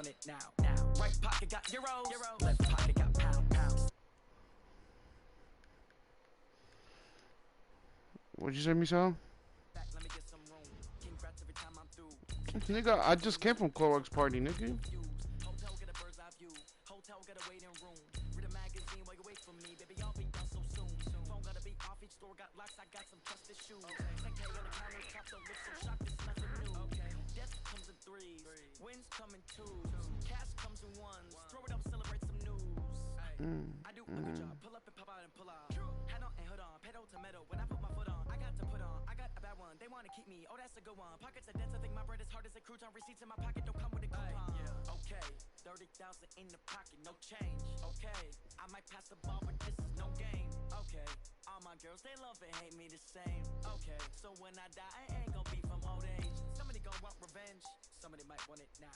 want it now. Right pocket got euros, left pocket got pounds. What'd you say, Michelle? Nigga, I just came from Clorox party, nigga. Hotel get a bird's eye view. Hotel get a waiting room. Read a magazine while you wait for me, baby. I'll be done so soon. Phone gotta be off, each store got locks. I got some trusted shoes. 10K on the countertop, don't look so shocked. It's nothing new. Death comes in threes, wins come in twos, cash comes in ones. Throw it up, celebrate some news. I do a good job. Pull up and pop out and pull out. Head on and hood on, pedal to metal. When I put my foot on, I got to put on. I got a bad one. They want to keep me. Oh, that's a good one. Pockets are dense. I think my bread is hard as a crouton. Receipts in my pocket don't come with a coupon. Okay, 30,000 in the pocket, no change. Okay, I might pass the ball, but this is no game. Okay, all my girls they love and hate me the same. Okay, so when I die, I ain't gonna be from old age. Somebody gonna want revenge. Somebody might want it now.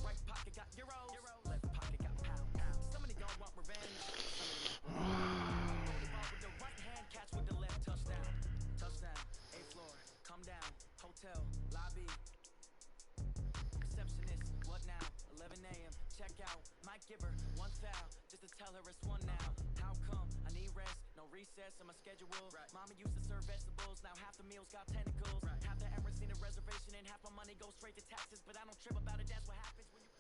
Right pocket got euros, left pocket got pounds. Somebody gonna want revenge. Somebody might want it now. Hold the ball with the right hand, catch with the left. Touchdown, touchdown. A floor, come down. Hotel, lobby. Receptionist, what now? 11 a.m. Check out. Might give her one foul just to tell her it's one now. How come? I need rest, no recess in my schedule. Mama used to serve vegetables, now half the meals got tentacles. Half the errands need a reservation and half my money goes straight to taxes. But I don't trip about it, that's what happens when you...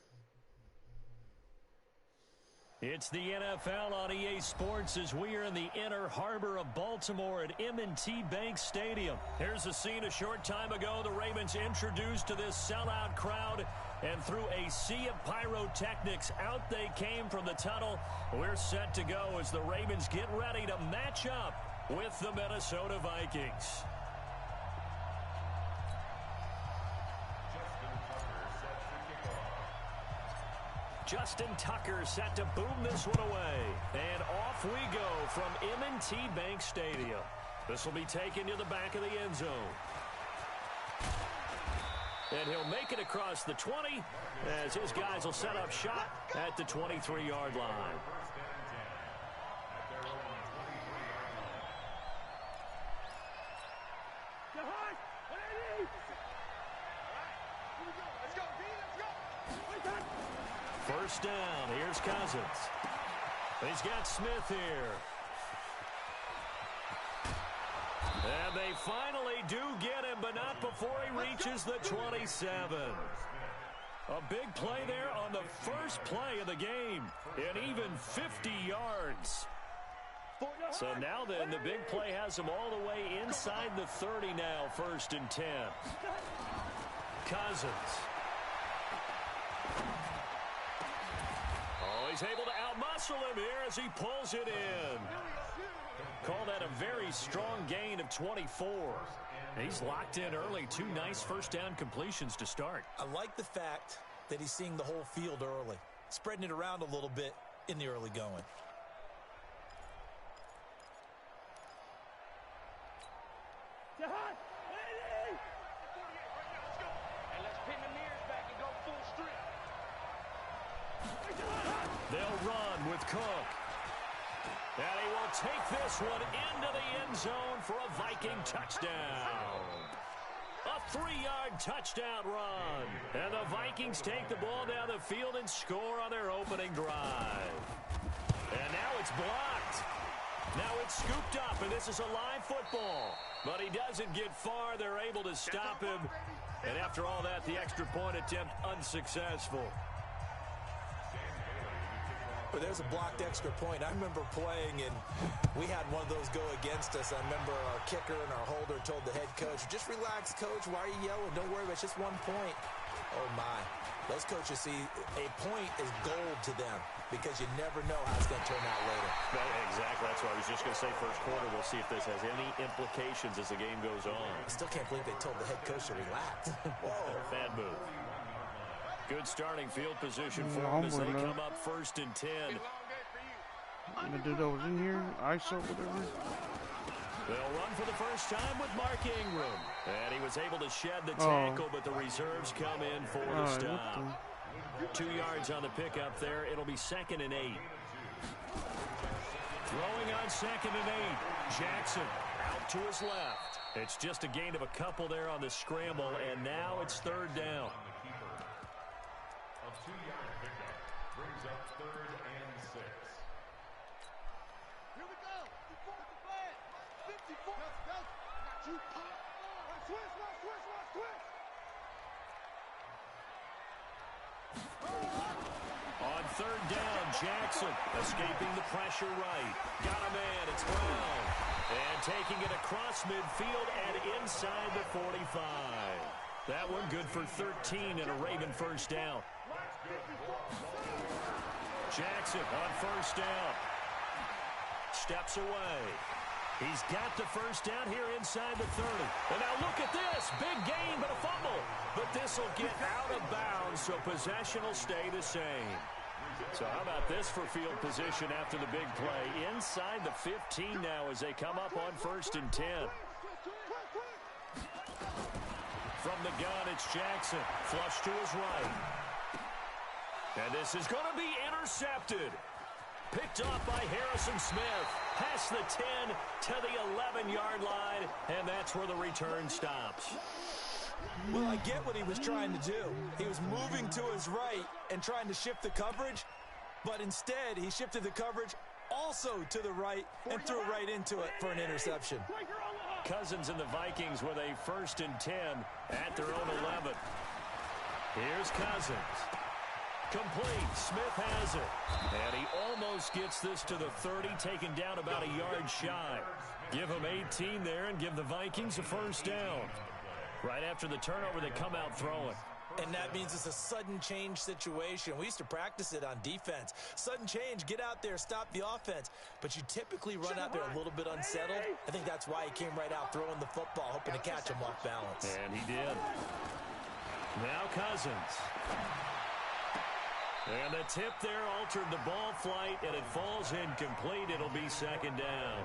It's the NFL on EA Sports as we are in the inner harbor of Baltimore at M&T Bank Stadium. Here's a scene a short time ago. The Ravens introduced to this sellout crowd, and through a sea of pyrotechnics, out they came from the tunnel. We're set to go as the Ravens get ready to match up with the Minnesota Vikings. Justin Tucker set to boom this one away. And off we go from M&T Bank Stadium. This will be taken to the back of the end zone. And he'll make it across the 20 as his guys will set up shop at the 23-yard line. First down. Here's Cousins. He's got Smith here. And they finally do get him, but not before he reaches the 27. A big play there on the first play of the game, and even 50 yards. So now then, the big play has him all the way inside the 30 now, 1st and 10. Cousins. Oh, he's able to outmuscle him here as he pulls it in. Call that a very strong gain of 24. He's locked in early. 2 nice first down completions to start. I like the fact that he's seeing the whole field early, spreading it around a little bit in the early going. They'll run with Cook. And he will take this one into the end zone for a Viking touchdown. A 3-yard touchdown run. And the Vikings take the ball down the field and score on their opening drive. And now it's blocked. Now it's scooped up, and this is a live football. But he doesn't get far. They're able to stop him. And after all that, the extra point attempt unsuccessful. But there's a blocked extra point. I remember playing, and we had one of those go against us. I remember our kicker and our holder told the head coach, just relax, coach. Why are you yelling? Don't worry about it. It's just 1 point. Oh, my. Those coaches see a point is gold to them because you never know how it's going to turn out later. Right, exactly. That's what I was just going to say. First quarter, we'll see if this has any implications as the game goes on. I still can't believe they told the head coach to relax. Whoa. Bad move. Good starting field position for them as they come up 1st and 10. The dude that was in here, ISO, whatever. They'll run for the first time with Mark Ingram. And he was able to shed the tackle, but the reserves come in for the stop. 2 yards on the pickup there. It'll be 2nd and 8. Throwing on 2nd and 8. Jackson out to his left. It's just a gain of a couple there on the scramble, and now it's 3rd down. 3-yard pickup brings up 3rd and 6. Here we go. 54. Let's go. Got you. Switch. On 3rd down, Jackson escaping the pressure right. Got a man, it's Brown. And taking it across midfield and inside the 45. That one good for 13 and a Raven first down. Jackson on 1st down. Steps away. He's got the first down here inside the 30. And now look at this. Big gain, but a fumble. But this will get out of bounds, so possession will stay the same. So how about this for field position after the big play? Inside the 15 now as they come up on 1st and 10. From the gun, it's Jackson. Flush to his right. And this is going to be intercepted. Picked off by Harrison Smith. Past the 10 to the 11-yard line, and that's where the return stops. Well, I get what he was trying to do. He was moving to his right and trying to shift the coverage, but instead he shifted the coverage also to the right and threw right into it for an interception. Cousins and the Vikings with a 1st and 10 at their own 11. Here's Cousins. Complete. Smith has it. And he almost gets this to the 30, taken down about a yard shy. Give him 18 there and give the Vikings a first down. Right after the turnover, they come out throwing. And that means it's a sudden change situation. We used to practice it on defense. Sudden change, get out there, stop the offense. But you typically run out there a little bit unsettled. I think that's why he came right out throwing the football, hoping to catch him off balance. And he did. Now Cousins. And the tip there altered the ball flight, and it falls incomplete. It'll be 2nd down.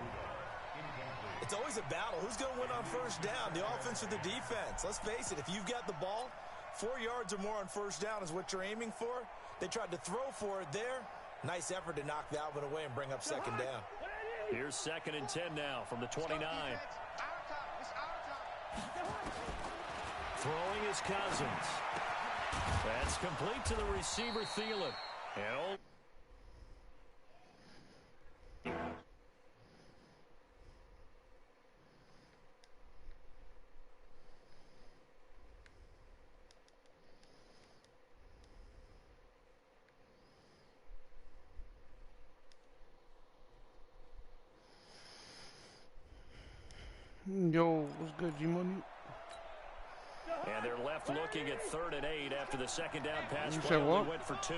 It's always a battle. Who's going to win on 1st down, the offense or the defense? Let's face it, if you've got the ball, 4 yards or more on 1st down is what you're aiming for. They tried to throw for it there. Nice effort to knock that one away and bring up 2nd down. Here's 2nd and 10 now from the 29. Throwing is Cousins. That's complete to the receiver, Thielen. And Yo, what's good, G-Money? And they're left looking at 3rd and 8 after the 2nd down pass You play said what? only went for 2.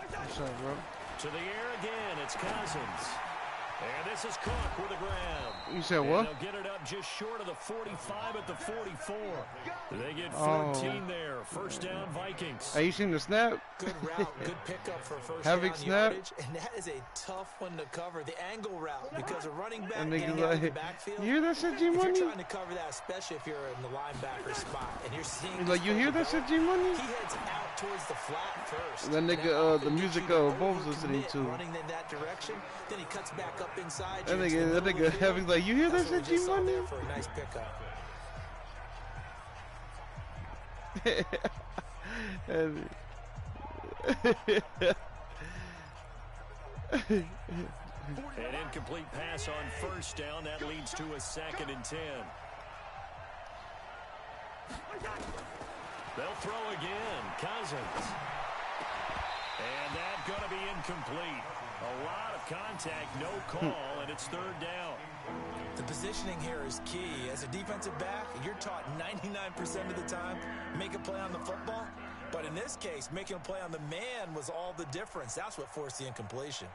What's up, bro? To the air again, it's Cousins. And this is Cook with the grab. You said And what? they'll get it up just short of the 45 at the 44. They get 14 there. First down, Vikings. Hey, you seen the snap? Good route, good pickup for first Havoc down snap. yardage. And that is a tough one to cover, the angle route, because a running back And getting niggas out of the like, backfield. you hear that shit, If you're G-Money? trying to cover that, especially if you're in the linebacker spot, and you're seeing He's this like, you play hear that develop, shit, G-Money? he heads out towards the flat first. That And nigga, often the gets music, you to Bo's listening overcommit to. running in that direction, then he cuts back up inside. That you into the nigga, middle of the field. Having like, you hear that That's what shit, we just saw G-Money? there for a nice pickup. An incomplete pass on first down. That leads to a 2nd and 10. They'll throw again. Cousins. And that's going to be incomplete. A lot of contact, no call, and it's 3rd down. The positioning here is key. As a defensive back, you're taught 99% of the time, make a play on the football. But in this case, making a play on the man was all the difference. That's what forced the incompletion.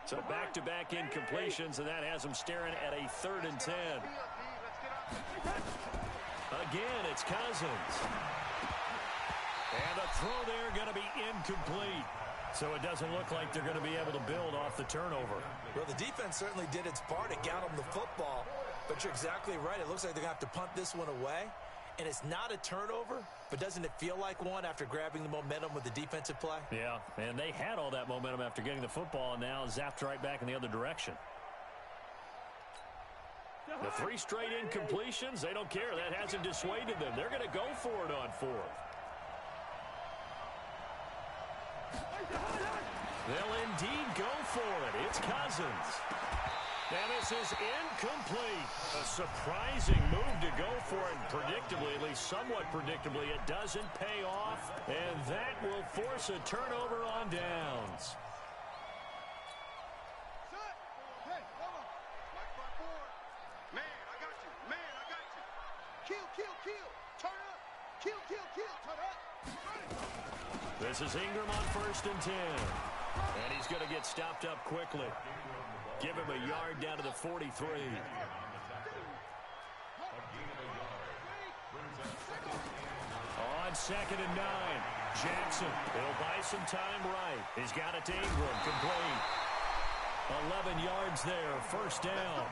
So back-to-back incompletions, and that has them staring at a 3rd and 10. Again, it's Cousins. And the throw there going to be incomplete. So it doesn't look like they're going to be able to build off the turnover. Well, the defense certainly did its part. It got them the football. But you're exactly right. It looks like they're going to have to punt this one away. And it's not a turnover, but doesn't it feel like one after grabbing the momentum with the defensive play? Yeah, and they had all that momentum after getting the football, and now zapped right back in the other direction. The 3 straight incompletions, they don't care. That hasn't dissuaded them. They're going to go for it on 4th. They'll indeed go for it. It's Cousins. And this is incomplete. A surprising move to go for it. Predictably, at least somewhat predictably, it doesn't pay off. And that will force a turnover on downs. This is Ingram on 1st and 10. And he's going to get stopped up quickly. Give him a yard down to the 43. On 2nd and 9. Jackson, he'll buy some time right. He's got it to Ingram, complete. 11 yards there, 1st down.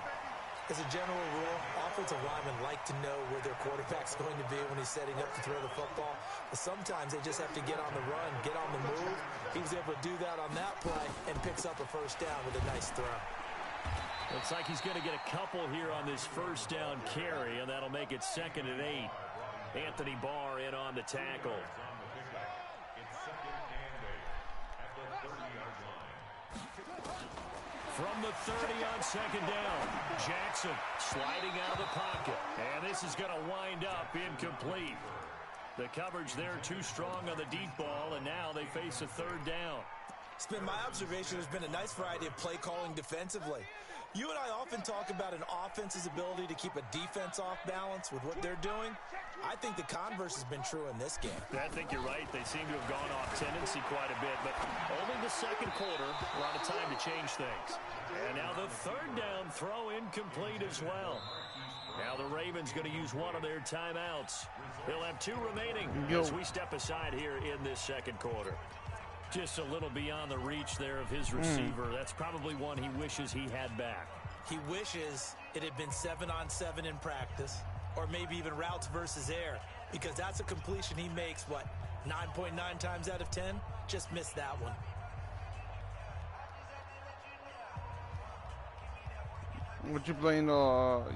As a general rule, offensive linemen like to know where their quarterback's going to be when he's setting up to throw the football. But sometimes they just have to get on the run, get on the move. He was able to do that on that play and picks up a 1st down with a nice throw. Looks like he's going to get a couple here on this 1st down carry, and that'll make it 2nd and 8. Anthony Barr in on the tackle. From the 30 on 2nd down, Jackson sliding out of the pocket. And this is going to wind up incomplete. The coverage there too strong on the deep ball, and now they face a 3rd down. It's been my observation there's been a nice variety of play calling defensively. You and I often talk about an offense's ability to keep a defense off balance with what they're doing. I think the converse has been true in this game. I think you're right. They seem to have gone off tendency quite a bit, but only the 2nd quarter, a lot of time to change things. And now the 3rd down throw incomplete as well. Now the Ravens going to use one of their timeouts. They'll have 2 remaining as we step aside here in this 2nd quarter. Just a little beyond the reach there of his receiver. That's probably one he wishes he had back. He wishes it had been 7-on-7 in practice, or maybe even routes versus air, because that's a completion he makes, 9.9 times out of 10? Just missed that one. What you playing?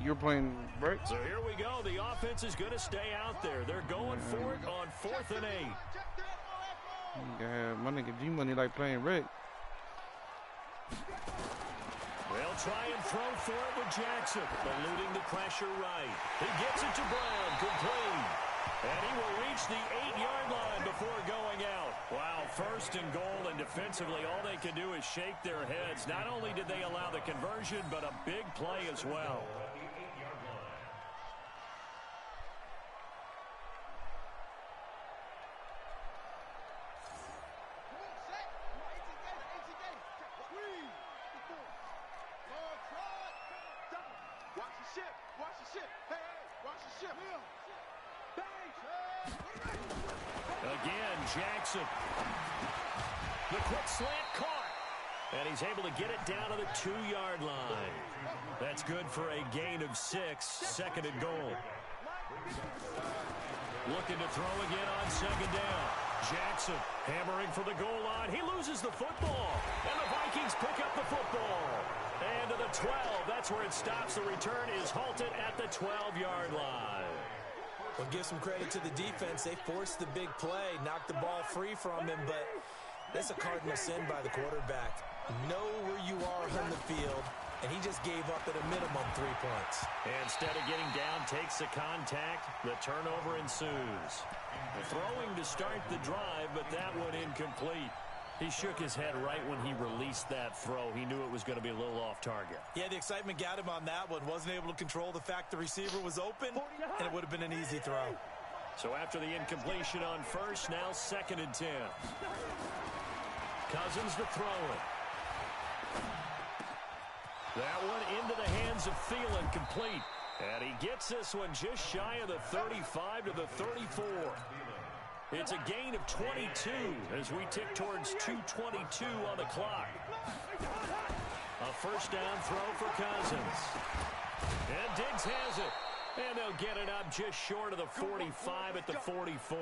You're playing break? So here we go. The offense is going to stay out there. They're going for it on 4th and 8. Yeah, my nigga G-Money like playing Rick. They'll try and throw for it with Jackson, eluding the pressure right. He gets it to Brown, complete. And he will reach the 8-yard line before going out. Wow, 1st and goal, and defensively all they can do is shake their heads. Not only did they allow the conversion, but a big play as well. Again, Jackson. The quick slant caught. And he's able to get it down to the 2-yard line. That's good for a gain of 6, 2nd and goal. Looking to throw again on 2nd down. Jackson hammering for the goal line. He loses the football. And the Vikings pick up the football. And to the 12. That's where it stops. The return is halted at the 12-yard line. Well, give some credit to the defense. They forced the big play, knocked the ball free from him, but that's a cardinal sin by the quarterback. Know where you are on the field, and he just gave up at a minimum 3 points. And instead of getting down, takes the contact. The turnover ensues. Throwing to start the drive, but that one incomplete. He shook his head right when he released that throw. He knew it was going to be a little off target. Yeah, the excitement got him on that one. Wasn't able to control the fact the receiver was open, and it would have been an easy throw. So after the incompletion on 1st, now 2nd and 10. Cousins to throw it. That one into the hands of Thielen, complete. And he gets this one just shy of the 35 to the 34. It's a gain of 22 as we tick towards 2:22 on the clock. A 1st down throw for Cousins. And Diggs has it. And they'll get it up just short of the 45 at the 44.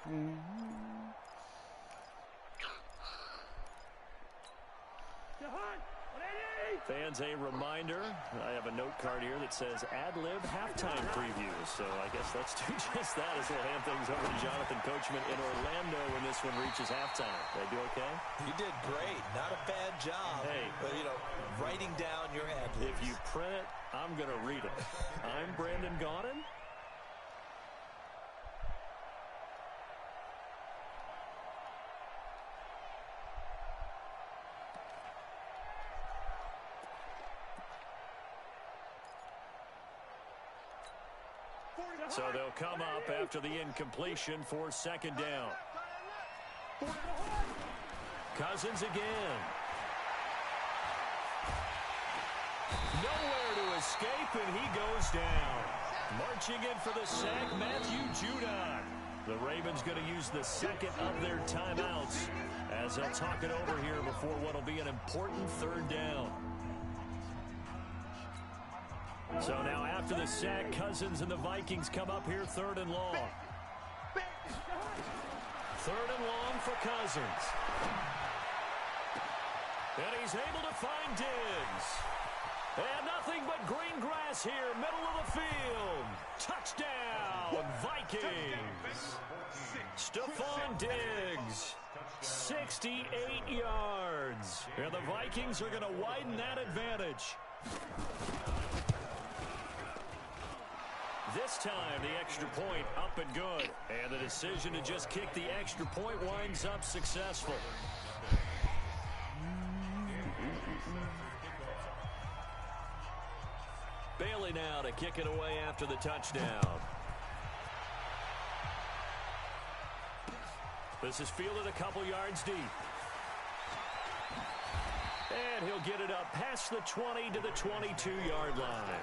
Fans, a reminder, I have a note card here that says ad-lib halftime previews. So I guess let's do just that as we'll hand things over to Jonathan Coachman in Orlando when this one reaches halftime. Did I do okay? You did great. Not a bad job. Hey. But, you know, writing down your ad-libs. If you print it, I'm going to read it. I'm Brandon Gaudin. So they'll come up after the incompletion for second down. Cousins again. Nowhere to escape, and he goes down. Marching in for the sack, Matthew Judon. The Ravens going to use the second of their timeouts as they'll talk it over here before what will be an important third down. So now after the sack, Cousins and the Vikings come up here third and long. Third and long for Cousins. And he's able to find Diggs. And nothing but green grass here, middle of the field. Touchdown, Vikings. Stephon Diggs, 68 yards. And the Vikings are going to widen that advantage. This time, the extra point up and good. And the decision to just kick the extra point winds up successful. Bailey now to kick it away after the touchdown. This is fielded a couple yards deep. And he'll get it up past the 20 to the 22-yard line.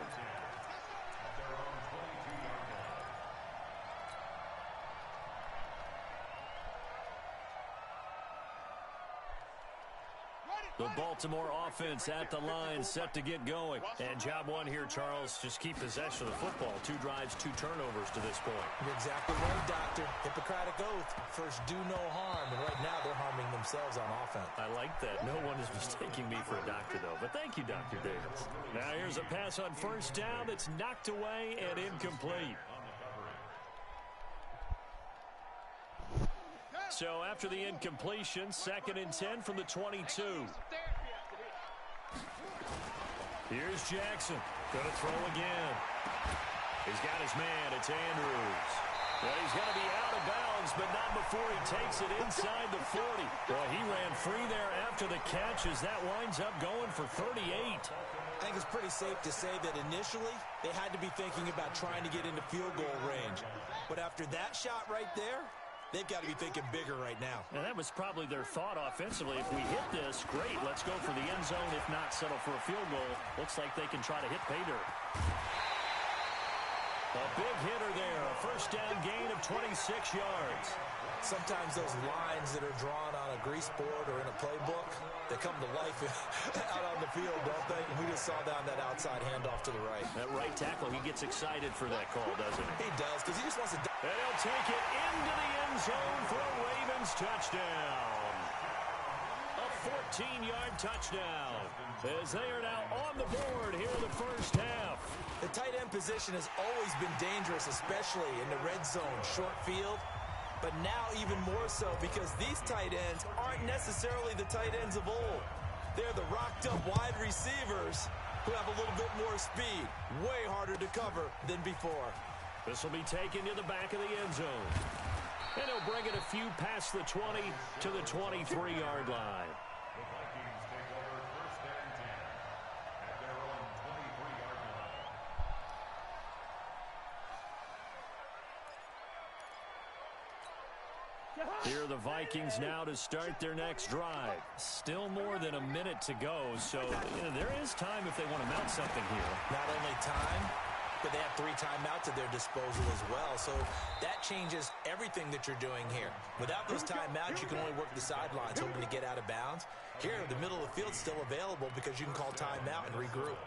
The Baltimore offense at the line, set to get going. And job one here, Charles, just keep possession of the football. 2 drives, 2 turnovers to this point. You're exactly right, Doctor. Hippocratic oath. First, do no harm. And right now, they're harming themselves on offense. I like that. No one is mistaking me for a doctor, though. But thank you, Dr. Davis. Now here's a pass on first down that's knocked away and incomplete. So after the incompletion, 2nd and 10 from the 22. Here's Jackson. Going to throw again. He's got his man. It's Andrews. Well, he's going to be out of bounds, but not before he takes it inside the 40. Well, he ran free there after the catch as that winds up going for 38. I think it's pretty safe to say that initially they had to be thinking about trying to get into field goal range. But after that shot right there, they've got to be thinking bigger right now. And that was probably their thought offensively. If we hit this, great. Let's go for the end zone. If not, settle for a field goal. Looks like they can try to hit pay dirt. A big hitter there. A first down gain of 26 yards. Sometimes those lines that are drawn on a grease board or in a playbook, they come to life out on the field, don't they? We just saw down that outside handoff to the right. That right tackle, he gets excited for that call, doesn't he? He does, because he just wants to... And he'll take it into the end zone for a Ravens touchdown. A 14-yard touchdown as they are now on the board here in the first half. The tight end position has always been dangerous, especially in the red zone, short field. But now even more so because these tight ends aren't necessarily the tight ends of old. They're the rocked-up wide receivers who have a little bit more speed. Way harder to cover than before. This will be taken to the back of the end zone. And he'll bring it a few past the 20 to the 23-yard line. The Vikings take over 1st and 10 at their own 23-yard line. Here are the Vikings now to start their next drive. Still more than a minute to go, so there is time if they want to mount something here. Not only time, but they have 3 timeouts at their disposal as well. So that changes everything that you're doing here. Without those timeouts, you can only work the sidelines, hoping to get out of bounds. Here, the middle of the field's still available because you can call timeout and regroup.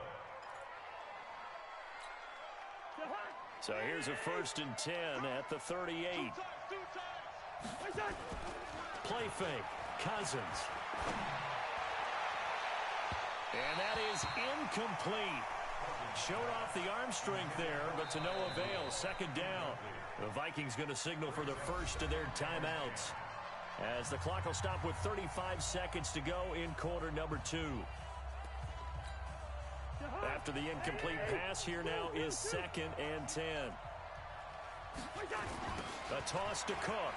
So here's a 1st and 10 at the 38. Play fake. Cousins. And that is incomplete. Showed off the arm strength there, but to no avail. Second down. The Vikings going to signal for the first of their timeouts, as the clock will stop with 35 seconds to go in quarter number 2. After the incomplete pass, here now is 2nd and 10. A toss to Cook.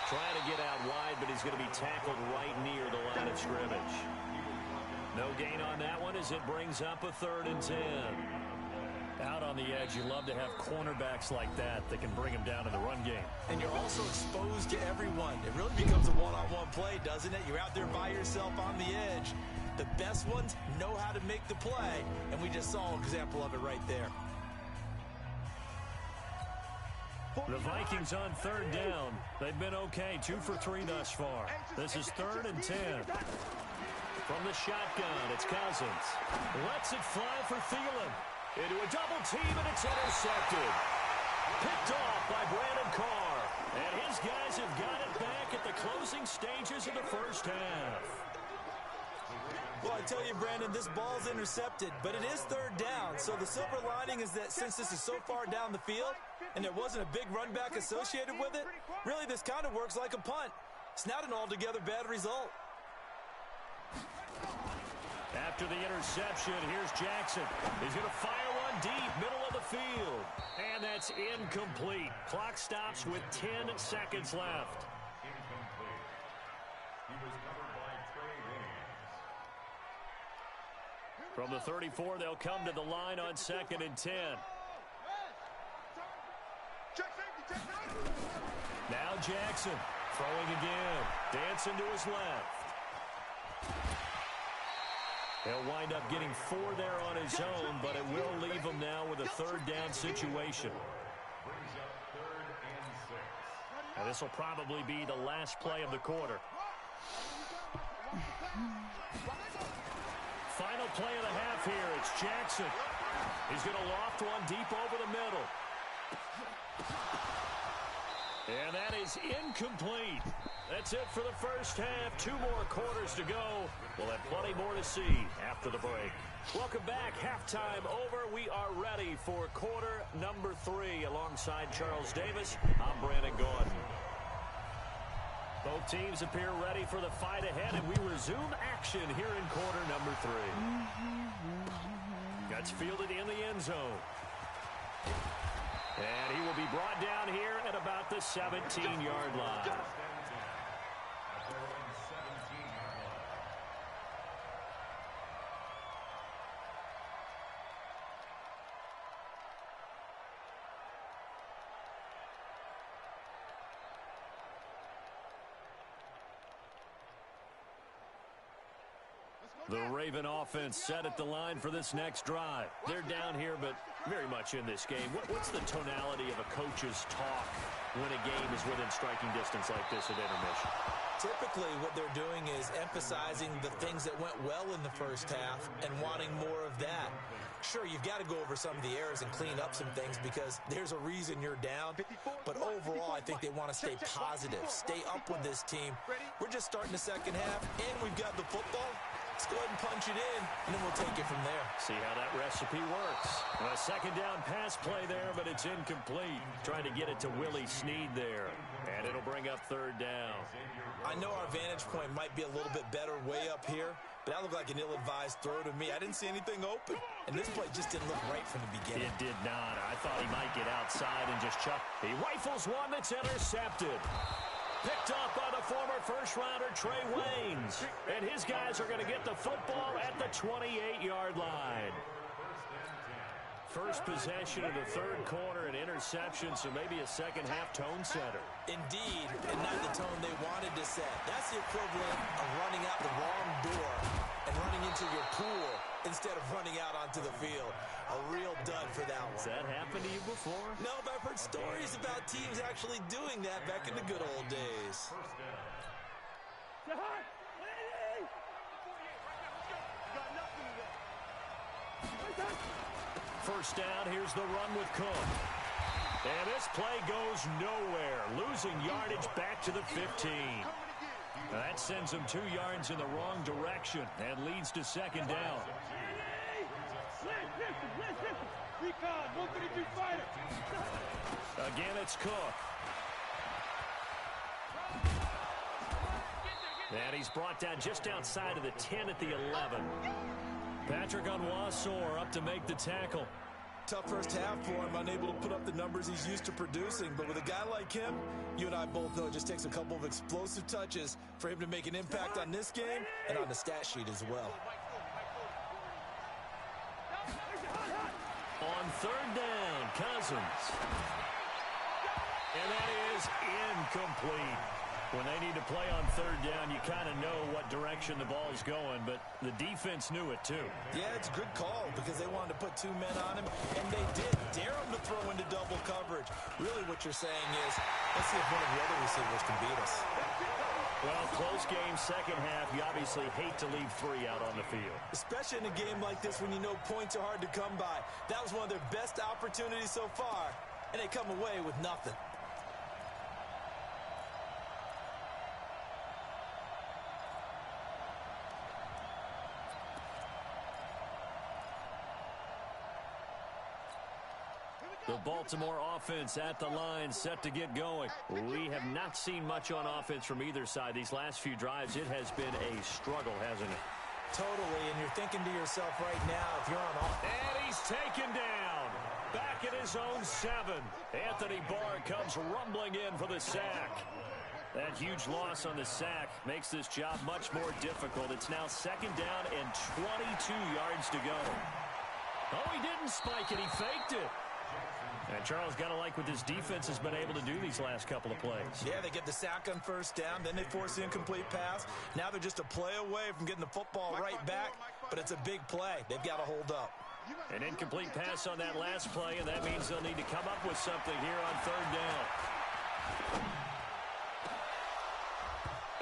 Trying to get out wide, but he's going to be tackled right near the line of scrimmage. No gain on that one as it brings up a 3rd and 10. Out on the edge, you love to have cornerbacks like that can bring them down in the run game. And you're also exposed to everyone. It really becomes a one-on-one play, doesn't it? You're out there by yourself on the edge. The best ones know how to make the play, and we just saw an example of it right there. The Vikings on 3rd down. They've been okay, 2 for 3 thus far. This is 3rd and 10. From the shotgun, it's Cousins. Lets it fly for Thielen. Into a double team, and it's intercepted. Picked off by Brandon Carr. And his guys have got it back at the closing stages of the first half. Well, I tell you, Brandon, this ball's intercepted, but it is 3rd down. So the silver lining is that since this is so far down the field and there wasn't a big run back associated with it, really this kind of works like a punt. It's not an altogether bad result. After the interception, here's Jackson. He's going to fire one deep, middle of the field. And that's incomplete. Clock stops with 10 seconds left. Incomplete. He was covered by Trey Williams. From the 34, they'll come to the line on 2nd and 10. Now Jackson throwing again. Dancing to his left. He'll wind up getting 4 there on his own, but it will leave him now with a 3rd down situation. Brings up 3rd and 6. Now this will probably be the last play of the quarter. Final play of the half here. It's Jackson. He's going to loft one deep over the middle. And that is incomplete. That's it for the first half. 2 more quarters to go. We'll have plenty more to see after the break. Welcome back. Halftime over. We are ready for quarter number 3. Alongside Charles Davis, I'm Brandon Gordon. Both teams appear ready for the fight ahead, and we resume action here in quarter number 3. That's fielded in the end zone. And he will be brought down here at about the 17-yard line. The Raven offense set at the line for this next drive. They're down here, but very much in this game. What's the tonality of a coach's talk when a game is within striking distance like this at intermission? Typically, what they're doing is emphasizing the things that went well in the first half and wanting more of that. Sure, you've got to go over some of the errors and clean up some things because there's a reason you're down. But overall, I think they want to stay positive, stay up with this team. We're just starting the second half, and we've got the football. Let's go ahead and punch it in, and then we'll take it from there. See how that recipe works. A second down pass play there, but it's incomplete. Trying to get it to Willie Snead there, and it'll bring up 3rd down. I know our vantage point might be a little bit better way up here, but that looked like an ill-advised throw to me. I didn't see anything open, and this play just didn't look right from the beginning. It did not. I thought he might get outside and just chuck. He rifles one that's intercepted. Picked off by the former first-rounder Trey Waynes. And his guys are going to get the football at the 28-yard line. First possession of the 3rd quarter, an interception, so maybe a second-half tone setter. Indeed, and not the tone they wanted to set. That's the equivalent of running out the wrong door and running into your pool instead of running out onto the field. A real dud for that one. Has that happened to you before? No, but I've heard stories about teams actually doing that back in the good old days. First down, here's the run with Cook. And this play goes nowhere, losing yardage back to the 15. That sends them 2 yards in the wrong direction and leads to second down. Again, it's Cook. And he's brought down just outside of the 10 at the 11. Patrick Onwuasor up to make the tackle. Tough first half for him, unable to put up the numbers he's used to producing. But with a guy like him, you and I both know it just takes a couple of explosive touches for him to make an impact on this game and on the stat sheet as well. On third down, Cousins. And that is incomplete. When they need to play on third down, you kind of know what direction the ball's going, but the defense knew it too. Yeah, it's a good call because they wanted to put 2 men on him, and they did. Dare him to throw into double coverage. Really what you're saying is, let's see if one of the other receivers can beat us. Well, close game, second half. You obviously hate to leave 3 out on the field. Especially in a game like this when you know points are hard to come by. That was one of their best opportunities so far, and they come away with nothing. The Baltimore offense at the line, set to get going. We have not seen much on offense from either side. These last few drives, it has been a struggle, hasn't it? Totally, and you're thinking to yourself right now, if you're on offense. And he's taken down. Back at his own 7. Anthony Barr comes rumbling in for the sack. That huge loss on the sack makes this job much more difficult. It's now second down and 22 yards to go. Oh, he didn't spike it. He faked it. And Charles, got to like what this defense has been able to do these last couple of plays. Yeah, they get the sack on first down, then they force the incomplete pass. Now they're just a play away from getting the football right back, but it's a big play. They've got to hold up. An incomplete pass on that last play, and that means they'll need to come up with something here on third down.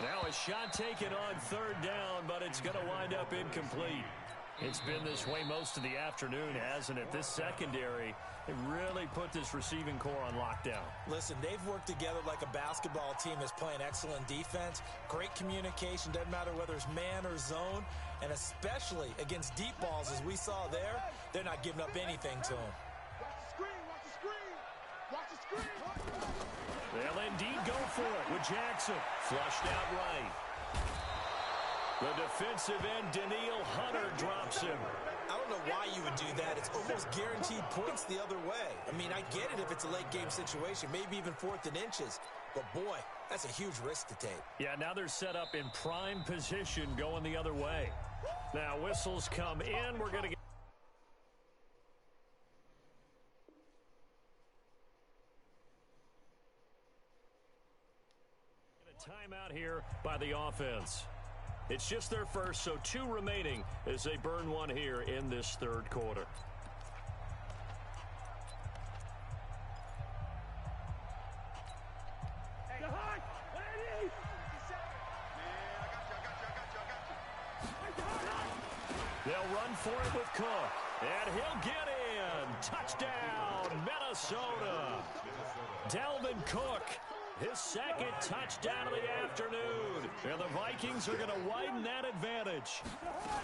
Now a shot taken on third down, but it's going to wind up incomplete. It's been this way most of the afternoon, hasn't it? This secondary, they really put this receiving core on lockdown. Listen, they've worked together like a basketball team that's playing excellent defense. Great communication, doesn't matter whether it's man or zone, and especially against deep balls as we saw there, they're not giving up anything to them. They'll indeed go for it with Jackson. Flushed out right. The defensive end, Danielle Hunter, drops him. I don't know why you would do that. It's almost guaranteed points the other way. I mean, I get it if it's a late game situation, maybe even 4th and inches. But, boy, that's a huge risk to take. Yeah, now they're set up in prime position going the other way. Now whistles come in. We're going to get a timeout here by the offense. It's just their first, so 2 remaining as they burn 1 here in this third quarter. They'll run for it with Cook, and he'll get in. Touchdown, Minnesota. Dalvin Cook, his second touchdown of the afternoon. And the Vikings are going to widen that advantage.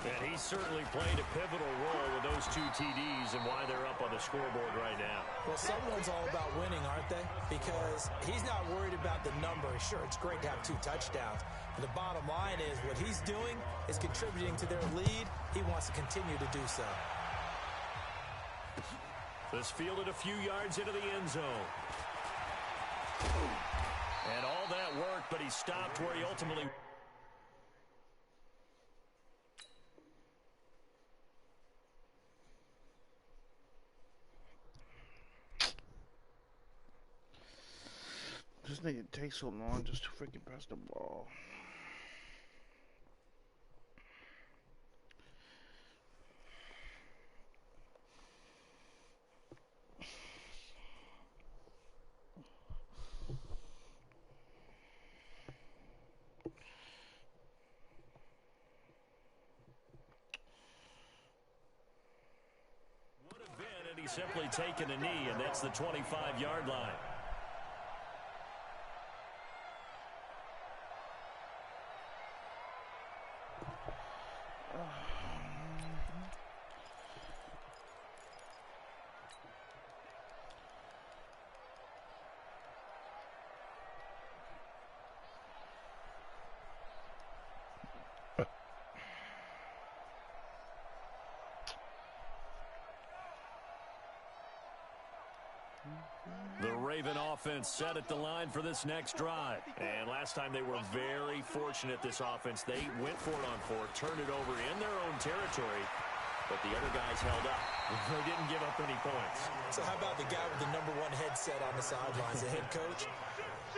And he certainly played a pivotal role with those 2 TDs and why they're up on the scoreboard right now. Well, someone's all about winning, aren't they? Because he's not worried about the number. Sure, it's great to have 2 touchdowns. But the bottom line is what he's doing is contributing to their lead. He wants to continue to do so. This fielded a few yards into the end zone. And all that worked, but he stopped where he ultimately... This nigga takes so long just to freaking pass the ball. simply taken a knee, and that's the 25-yard line. The Raven offense set at the line for this next drive. And last time they were very fortunate, this offense. They went for it on fourth, turned it over in their own territory, but the other guys held up. They didn't give up any points. So how about the guy with the #1 headset on the sidelines, the head coach?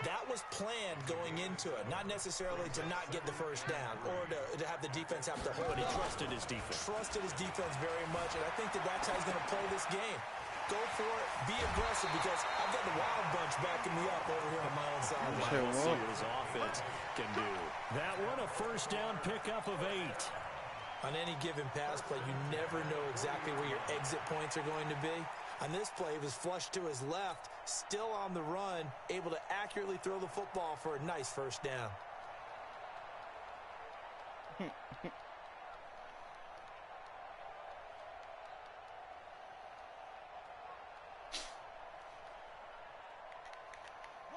That was planned going into it, not necessarily to not get the first down or to have the defense have to hold But he up. trusted his defense. Trusted his defense very much, and I think that's how he's going to play this game. Go for it, be aggressive, because I've got the Wild Bunch backing me up over here on my own side. We'll see what his offense can do. That one, a first down pickup of 8. On any given pass play, you never know exactly where your exit points are going to be. On this play, he was flushed to his left, still on the run, able to accurately throw the football for a nice first down.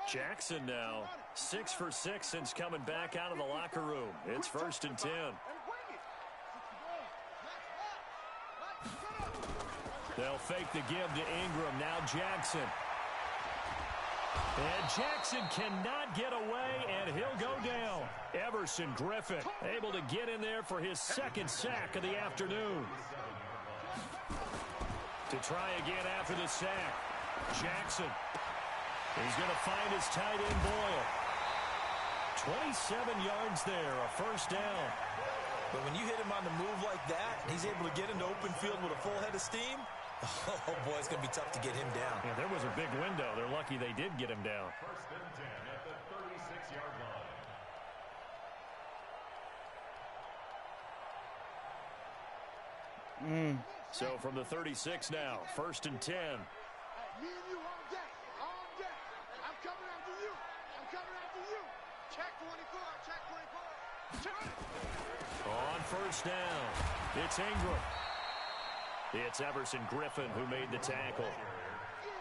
Jackson now 6 for 6 since coming back out of the locker room. It's 1st and 10. They'll fake the give to Ingram. Now Jackson. And Jackson cannot get away, and he'll go down. Everson Griffin able to get in there for his second sack of the afternoon. To try again after the sack. Jackson. He's going to find his tight end, Boyle. 27 yards there, a first down. But when you hit him on the move like that, he's able to get into open field with a full head of steam. Oh, boy, it's going to be tough to get him down. Yeah, there was a big window. They're lucky they did get him down. 1st and 10 at the 36-yard line. So from the 36 now, 1st and 10. Me and you on deck. On deck. I'm coming after you. I'm coming after you. Check 24. Check 24. Check. On first down, it's Ingram. It's Everson Griffin who made the tackle. He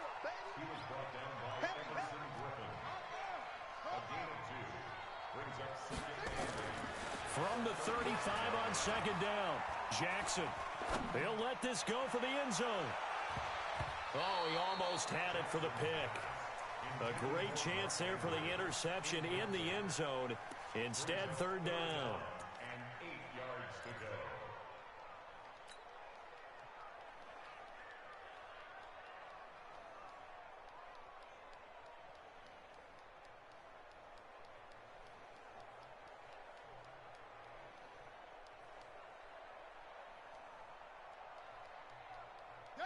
was brought down by Everson Griffin. A gain of 2. Brings up 2nd and 8. From the 35 on 2nd down, Jackson. He'll let this go for the end zone. Oh, he almost had it for the pick. A great chance there for the interception in the end zone. Instead, 3rd down. And 8 yards to go.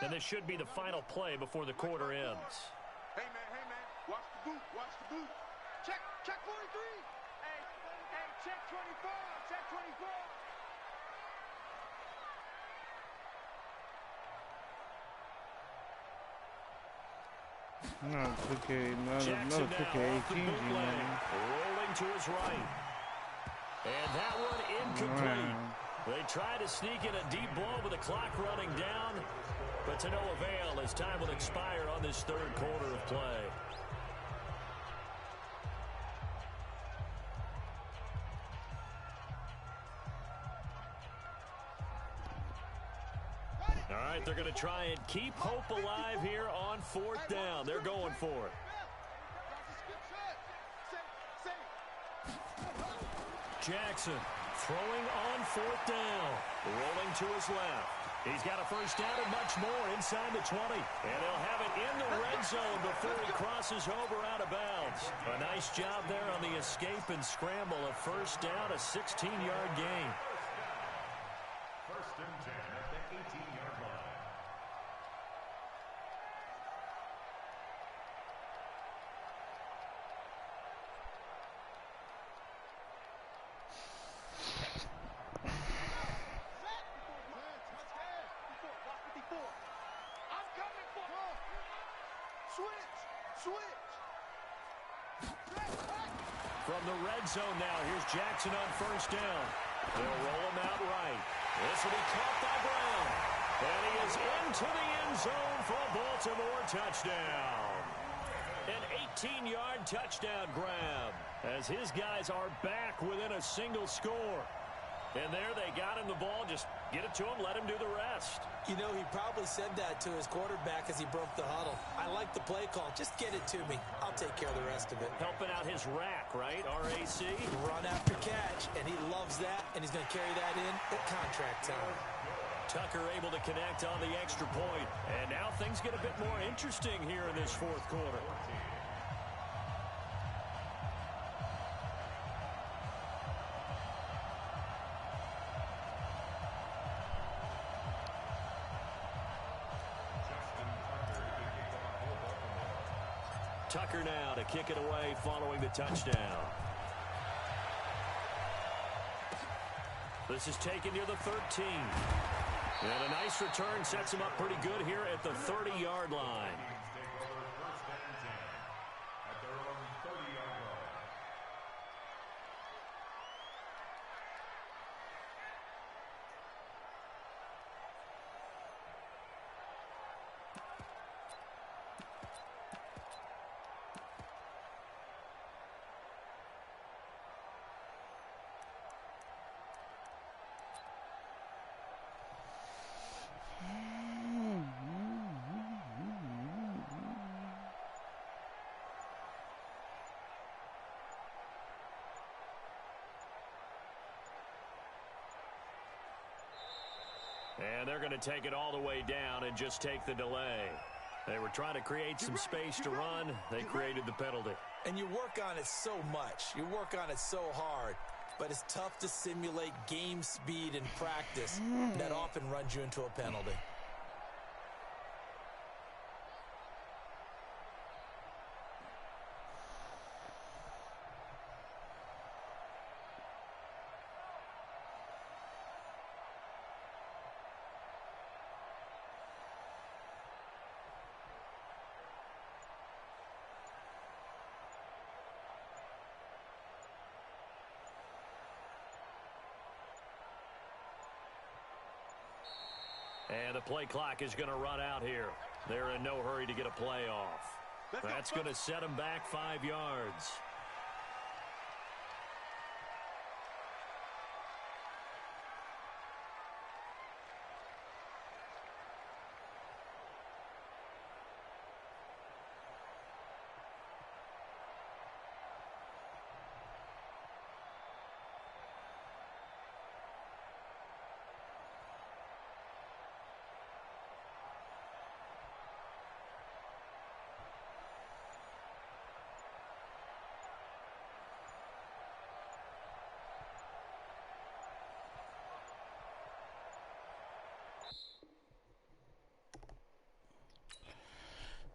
And this should be the final play before the quarter ends. Hey, man. Watch the boot. Watch the boot. Check 43. Hey, check 24. Check 24. Another quick Jackson 18, now off the bootleg, rolling to his right. And that one incomplete. They try to sneak in a deep ball with the clock running down, but to no avail as time will expire on this 3rd quarter of play. All right, they're going to try and keep hope alive here on 4th down. They're going for it. Jackson throwing on 4th down. Rolling to his left. He's got a first down and much more inside the 20. And they'll have it in the red zone before he crosses over out of bounds. A nice job there on the escape and scramble. A first down, a 16-yard gain. 1st and 10 at the 18-yard line. I'm coming Switch. From the red zone now, here's Jackson on first down. They'll roll him out right. This will be caught by Brown. And he is into the end zone for a Baltimore touchdown. An 18-yard touchdown grab as his guys are back within a single score. And there they got him the ball. Just get it to him, let him do the rest. You know, he probably said that to his quarterback as he broke the huddle. I like the play call. Just get it to me. I'll take care of the rest of it. Helping out his rack, right? RAC. Run after catch, and he loves that, and he's going to carry that in at contract time. Tucker able to connect on the extra point. And now things get a bit more interesting here in this fourth quarter. Tucker now to kick it away following the touchdown. This is taken near the 13. And a nice return sets him up pretty good here at the 30-yard line. And they're going to take it all the way down and just take the delay. They were trying to create some space to run. They created the penalty. And you work on it so much. You work on it so hard. But it's tough to simulate game speed in practice. That often runs you into a penalty. And the play clock is going to run out here. They're in no hurry to get a play off. That's going to set them back 5 yards.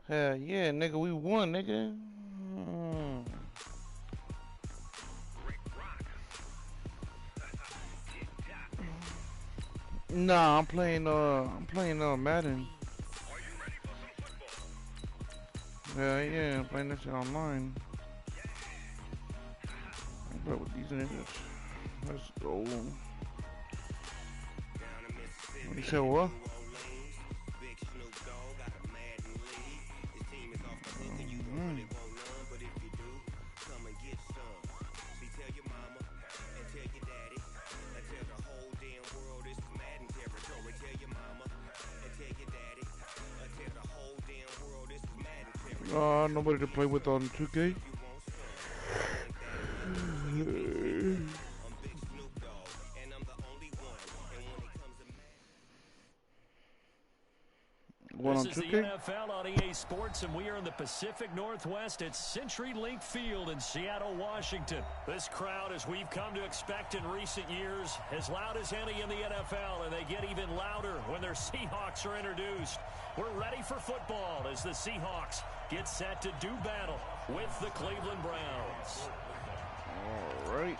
Hell yeah, nigga, we won, nigga. Nah, I'm playing Madden. Yeah, I'm playing this shit online. I'm playing with these niggas. Let's go. You said what? Nobody to play with on 2K. This is the NFL on EA Sports, and we are in the Pacific Northwest at CenturyLink Field in Seattle, Washington. This crowd, as we've come to expect in recent years, as loud as any in the NFL, and they get even louder when their Seahawks are introduced. We're ready for football as the Seahawks get set to do battle with the Cleveland Browns. All right.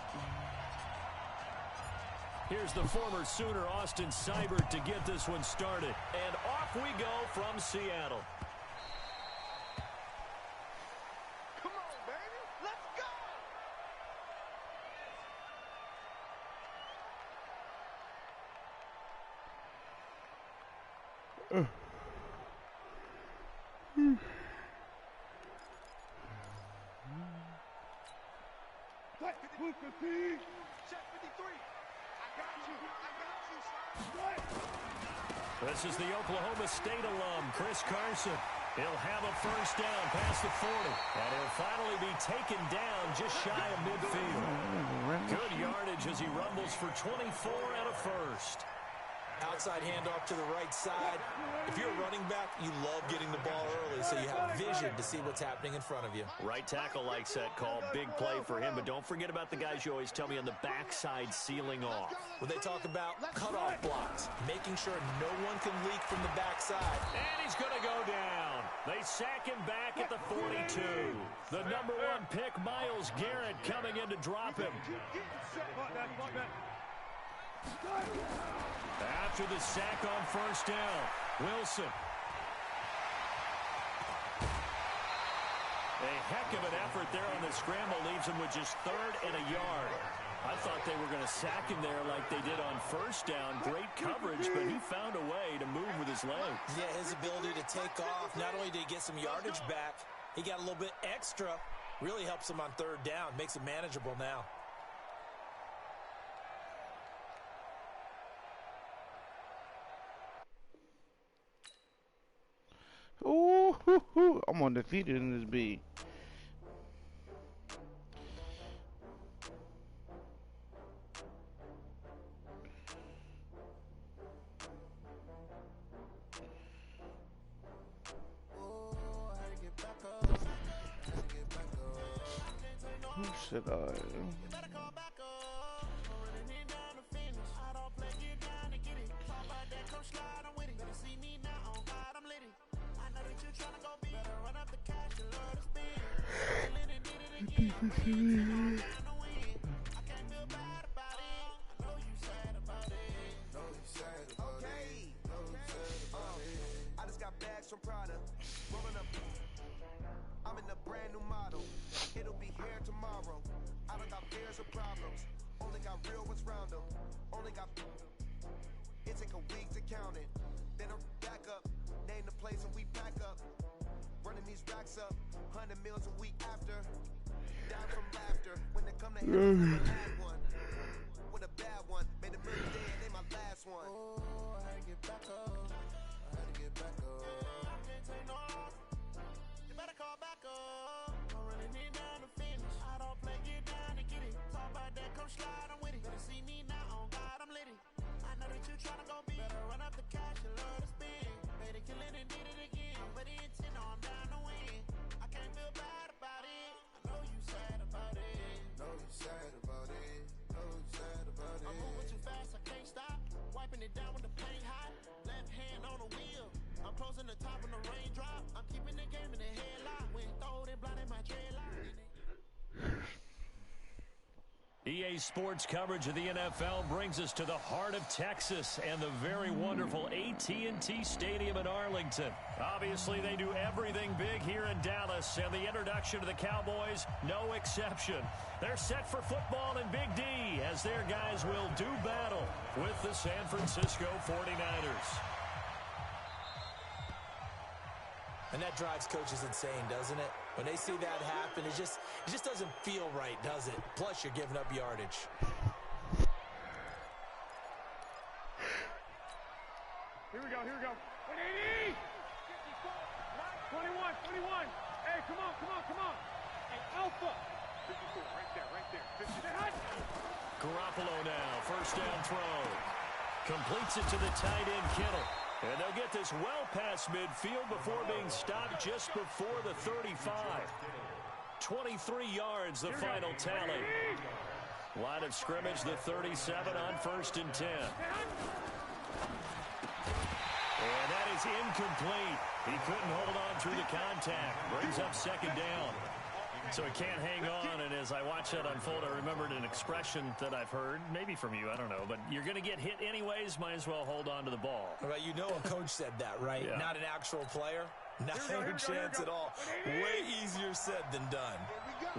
Here's the former Sooner, Austin Seibert, to get this one started. And off we go from Seattle. This is the Oklahoma State alum, Chris Carson. He'll have a first down past the 40, and he'll finally be taken down just shy of midfield. Good yardage as he rumbles for 24 and a first. Outside handoff to the right side. If you're a running back, you love getting the ball early so you have vision to see what's happening in front of you. Right tackle likes that call. Big play for him, but don't forget about the guys you always tell me on the backside sealing off. When they talk about cutoff blocks, making sure no one can leak from the backside. And he's going to go down. They sack him back at the 42. The number 1 pick, Myles Garrett, coming in to drop him. After the sack on first down, Wilson. A heck of an effort there on the scramble leaves him with just 3rd and a yard. I thought they were going to sack him there like they did on first down. Great coverage, but he found a way to move with his legs. Yeah, his ability to take off. Not only did he get some yardage back, he got a little bit extra. Really helps him on 3rd down. Makes it manageable now. Ooh, I'm undefeated in this B. Who should I? I just got bags from Prada. Rolling up. I'm in a brand new model. It'll be here tomorrow. I don't got fears or problems. Only got real ones round them. Only got. It take a week to count it. Then I'm back up. Name the place and we pack up. Running these racks up. 100 meals a week after. Down from laughter. When they come to him, I never had one. With a bad one. Made a million day and they my last one. Oh, I had to get back up. I had to get back up. I can't take no loss. You better call back up. I'm running it down to finish. I don't play, get down to get it. Talk about that, come slide, I'm with it. Better see me now, on God, I'm litty. I know that you tryna go big. Better run up the cash, you love to spend. Made it, kill it, and did it again. But the intent, no, I'm down to win. I can't feel bad about it. I know you sad about it. Know you sad about it. Know you sad about it. I'm moving too fast, I can't stop. Wiping it down with the paint hot. Left hand on the wheel. I'm closing the top when the raindrop. I'm keeping the game in the headlock. When throwed and blinded my dreadlock. EA Sports coverage of the NFL brings us to the heart of Texas and the very wonderful AT&T Stadium in Arlington. Obviously, they do everything big here in Dallas, and the introduction to the Cowboys, no exception. They're set for football in Big D as their guys will do battle with the San Francisco 49ers. And that drives coaches insane, doesn't it? When they see that happen, it just doesn't feel right, does it? Plus, you're giving up yardage. Here we go. 180! 21. Hey, come on. Hey, Alpha. 54, right there. 54. Garoppolo now, first down throw. Completes it to the tight end, Kittle. And they'll get this well past midfield before being stopped just before the 35. 23 yards, the final tally. Line of scrimmage, the 37 on 1st and 10. And that is incomplete. He couldn't hold on through the contact. Brings up 2nd down. So he can't hang on, and as I watch that unfold, I remembered an expression that I've heard, maybe from you, I don't know, but you're going to get hit anyways, might as well hold on to the ball. Right, you know a coach said that, right? Yeah. Not an actual player. Not a chance at all. Way easier said than done.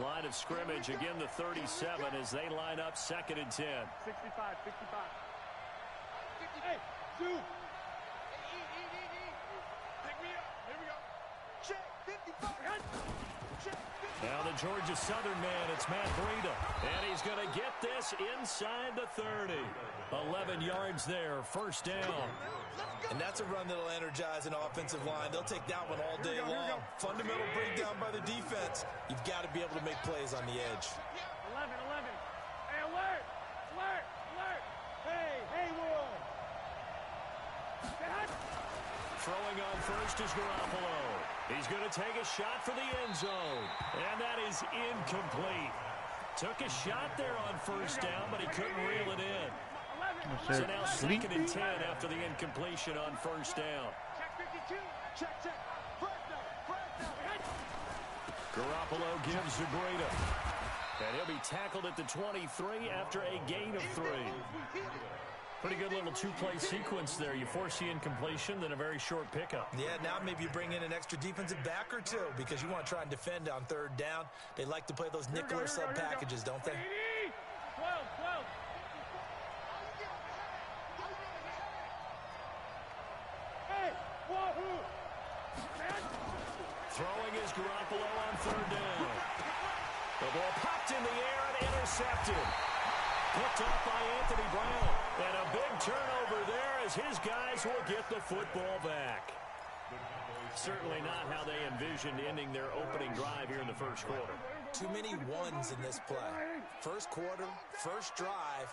Line of scrimmage, again the 37 as they line up 2nd and 10. 65. Hey, 2. Now the Georgia Southern man, it's Matt Breida. And he's going to get this inside the 30. 11 yards there, first down. And that's a run that'll energize an offensive line. They'll take that one all day long. Fundamental breakdown by the defense. You've got to be able to make plays on the edge. 11. Hey, alert! Alert! Alert! Hey, Haywood! Throwing on first is Garoppolo. He's going to take a shot for the end zone. And that is incomplete. Took a shot there on first down, but he couldn't reel it in. So now second and 10 after the incompletion on first down. Check 52. Check. First down. Garoppolo gives to Breida. And he'll be tackled at the 23 after a gain of 3. Pretty good little two-play sequence there. You force the incompletion, then a very short pickup. Yeah, now maybe you bring in an extra defensive back or two because you want to try and defend on third down. They like to play those nickel or sub packages, don't they? 12. Hey, wahoo! Throwing is Garoppolo on third down. The ball popped in the air and intercepted. Picked off by Anthony Brown. And a big turnover there as his guys will get the football back. Certainly not how they envisioned ending their opening drive here in the first quarter. Too many ones in this play. First quarter, first drive,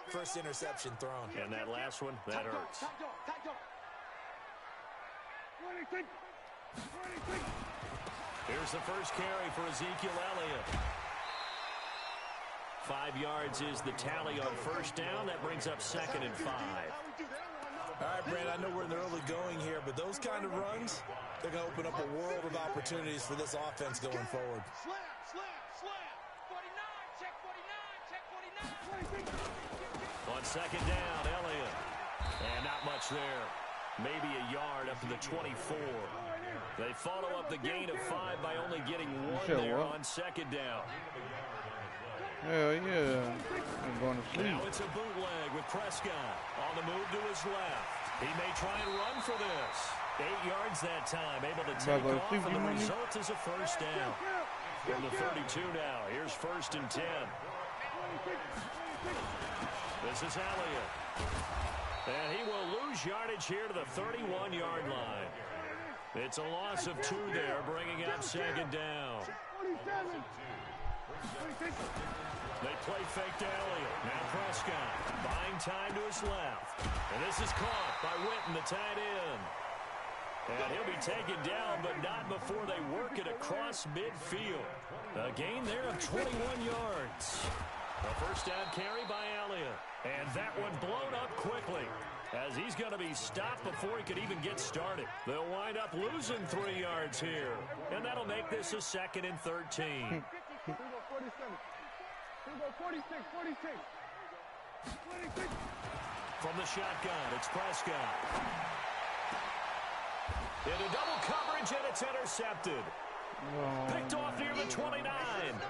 first interception thrown. And that last one, that hurts. Here's the first carry for Ezekiel Elliott. 5 yards is the tally on first down. That brings up second and 5. All right, Brand, I know we're in the early going here, but those kind of runs, they're going to open up a world of opportunities for this offense going forward. Slam. 49. Check 49. On second down, Elliott. And not much there. Maybe a yard up to the 24. They follow up the gain of 5 by only getting 1 there on second down. Hell yeah. I'm going to sleep. Now it's a bootleg with Prescott on the move to his left. He may try and run for this. 8 yards that time, able to take off, and the result is a first down. From the 32 now, here's first and 10. This is Elliott. And he will lose yardage here to the 31-yard line. It's a loss of 2 there, bringing up second down. They play fake to Elliott. Now Prescott buying time to his left. And this is caught by Witten, the tight end. And he'll be taken down, but not before they work it across midfield. A gain there of 21 yards. A first down carry by Elliott. And that one blown up quickly, as he's going to be stopped before he could even get started. They'll wind up losing 3 yards here. And that'll make this a second and 13. 46. From the shotgun, it's Prescott. Into double coverage, and it's intercepted. Picked off near the 29.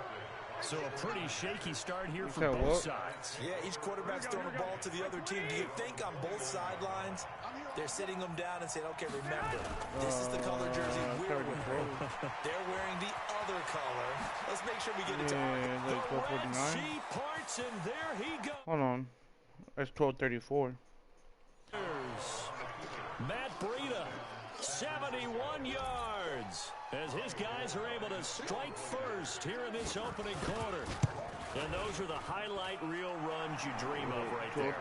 So a pretty shaky start here for both sides. Yeah, each quarterback's throwing a ball to the other team. Do you think on both sidelines they're sitting them down and saying, okay, remember, this is the color jersey we're wearing. They're wearing the other color. Let's make sure we get it to The Red Sea parts, and there he goes. Hold on. That's 12:34. Matt Breida, 71 yards, as his guys are able to strike first here in this opening quarter. And those are the highlight reel runs you dream of right there.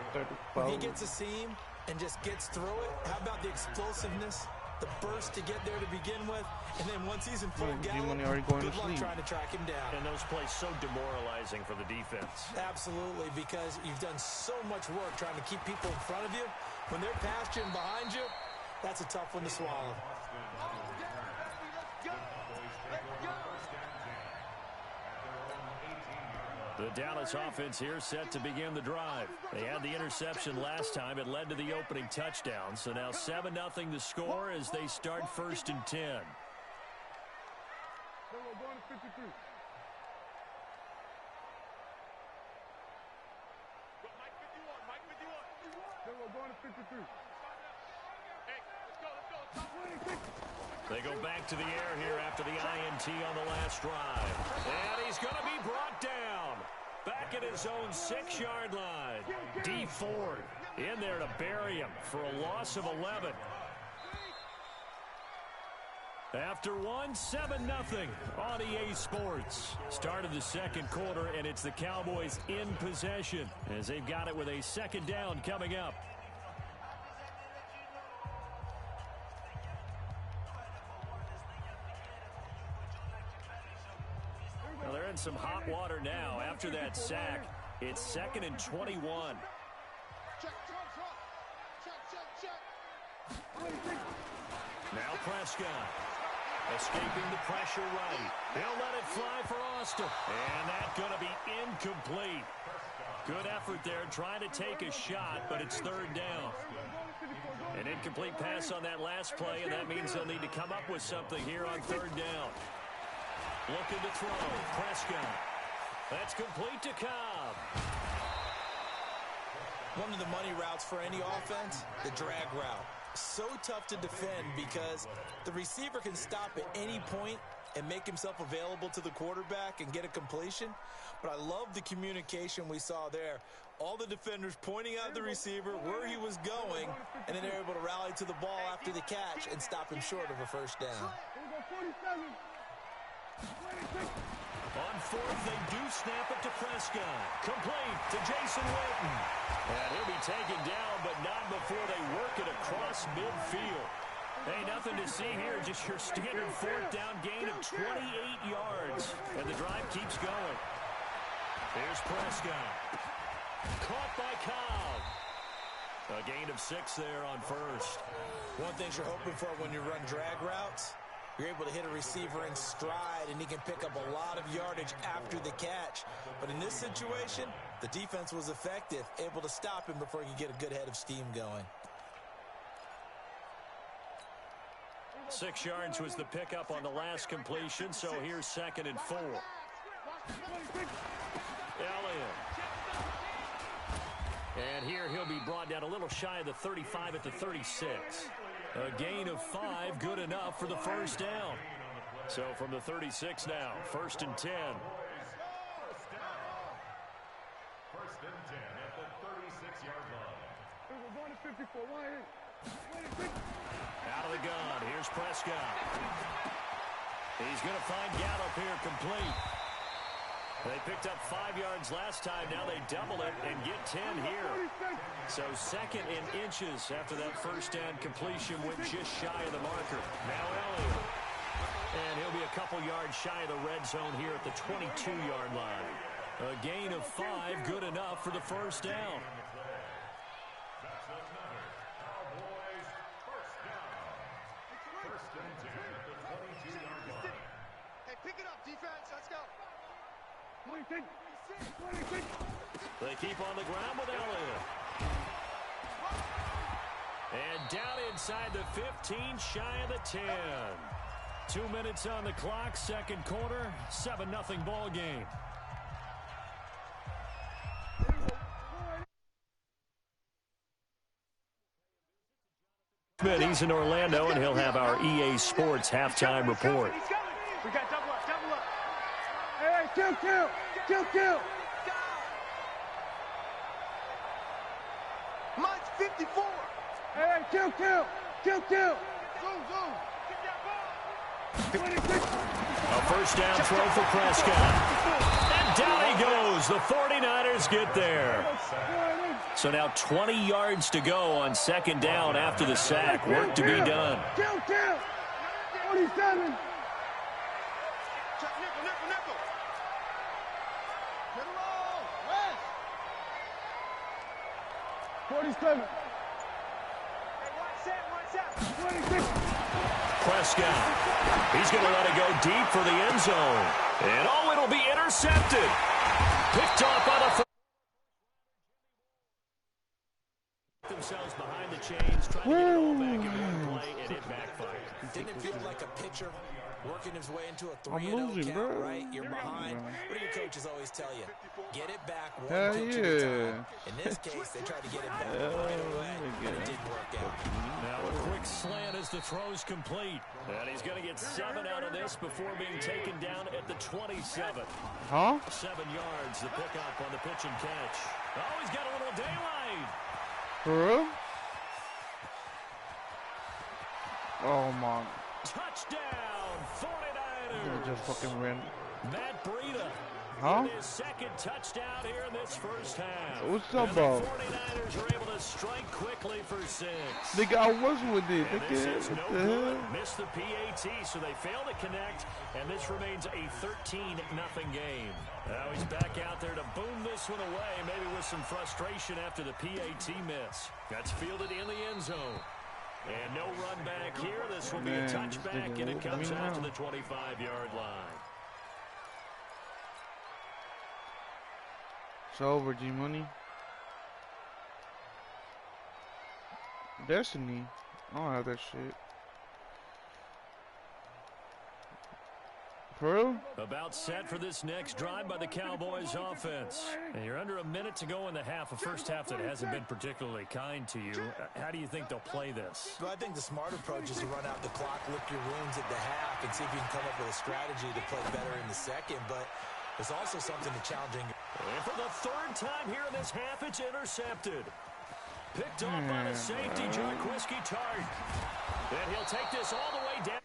When he gets a seam and just gets through it, how about the explosiveness, the burst to get there to begin with, and then once he's in full gallop, good luck trying to track him down. And those plays so demoralizing for the defense. Absolutely, because you've done so much work trying to keep people in front of you. When they're past you and behind you, that's a tough one to swallow. The Dallas offense here set to begin the drive. They had the interception last time. It led to the opening touchdown. So now 7-0 the score as they start first and 10. Going to 53. Mike 51. Then we're going to 53. Hey, let's go. They go back to the air here after the INT on the last drive. And he's going to be brought down. Back at his own 6-yard line. D Ford in there to bury him for a loss of 11. After 7-0 on EA Sports. Start of the second quarter, and it's the Cowboys in possession as they've got it with a second down coming up. Well, they're in some hot water now after that sack. It's 2nd and 21. Now Prescott. Escaping the pressure right. He'll let it fly for Austin. And that's going to be incomplete. Good effort there trying to take a shot, but it's 3rd down. An incomplete pass on that last play, and that means they'll need to come up with something here on 3rd down. Looking to throw. Prescott. That's complete to Cobb. One of the money routes for any offense, the drag route. So tough to defend because the receiver can stop at any point and make himself available to the quarterback and get a completion. But I love the communication we saw there. All the defenders pointing out the receiver where he was going, and then they're able to rally to the ball after the catch and stop him short of a 1st down. On 4th, they do snap it to Prescott. Complete to Jason Witten. And he'll be taken down, but not before they work it across midfield. Hey, nothing to see here, just your standard 4th down gain of 28 yards. And the drive keeps going. Here's Prescott. Caught by Cobb. A gain of 6 there on 1st. One thing you're hoping for when you run drag routes, you're able to hit a receiver in stride, and he can pick up a lot of yardage after the catch. But in this situation, the defense was effective, able to stop him before he could get a good head of steam going. 6 yards was the pickup on the last completion, so here's 2nd and 4. Elliott. And here he'll be brought down a little shy of the 35 at the 36. A gain of 5, good enough for the 1st down. So from the 36 now, 1st and 10. 1st and 10 at the 36-yard line. Out of the gun, here's Prescott. He's going to find Gallup here complete. They picked up 5 yards last time. Now they double it and get 10 here. So 2nd in inches after that 1st down completion went just shy of the marker. Now Elliott. And he'll be a couple yards shy of the red zone here at the 22-yard line. A gain of 5, good enough for the 1st down. That's another Cowboys 1st down. 1st and 10 at the 22-yard line. Hey, pick it up, defense. Let's go. They keep on the ground with Elliott. And down inside the 15, shy of the 10. 2 minutes on the clock, second quarter, 7-0 ball game. He's in Orlando, and he'll have our EA Sports halftime report. We got double up, double up. Hey, kill. Mine's 54. Hey, kill. Zoom. A 1st down throw for Prescott. And down he goes. The 49ers get there. So now 20 yards to go on 2nd down after the sack. Work to be done. Kill. 47. Check nickel. Get along. West. 47. Hey, watch that. 26. Prescott. He's going to let it go deep for the end zone. And it'll be intercepted. Picked off by the themselves behind the chains, trying to get it all back in one play, and it backfired. Didn't it feel like a pitcher Working his way into a I'm 3-0 losing, count, bro. right? You're behind. What do your coaches always tell you? Get it back one Hell pitch at a yeah. time. In this case, they tried to get it back right away, but it didn't work out. Now a quick slant as the throw's complete. And he's going to get 7 out of this before being taken down at the 27. Huh? 7 yards, the pickup on the pitch and catch. Oh, he's got a little daylight. For real? Oh my. Touchdown, 49ers. Just fucking ran. Matt Breida. Huh? With his second touchdown here in this first half. What's up, And bro? the 49ers are able to strike quickly for 6. Nigga, I was with it. And this Nigga, is no what the good. hell? Missed the PAT, so they fail to connect, and this remains a 13-0 game. Now he's back out there to boom this one away, maybe with some frustration after the PAT miss. That's fielded in the end zone. And no run back here. This will be a touchback, and it comes out to the 25-yard line. It's over, G Money. Destiny. I don't have that shit. For real? About set for this next drive by the Cowboys offense. And you're under a minute to go in the half, a first half that hasn't been particularly kind to you. How do you think they'll play this? Well, I think the smart approach is to run out the clock, lick your wounds at the half, and see if you can come up with a strategy to play better in the second. But there's also something to challenging. And for the 3rd time here in this half, it's intercepted. Picked off by the safety, Jarquiski Tart. And he'll take this all the way down.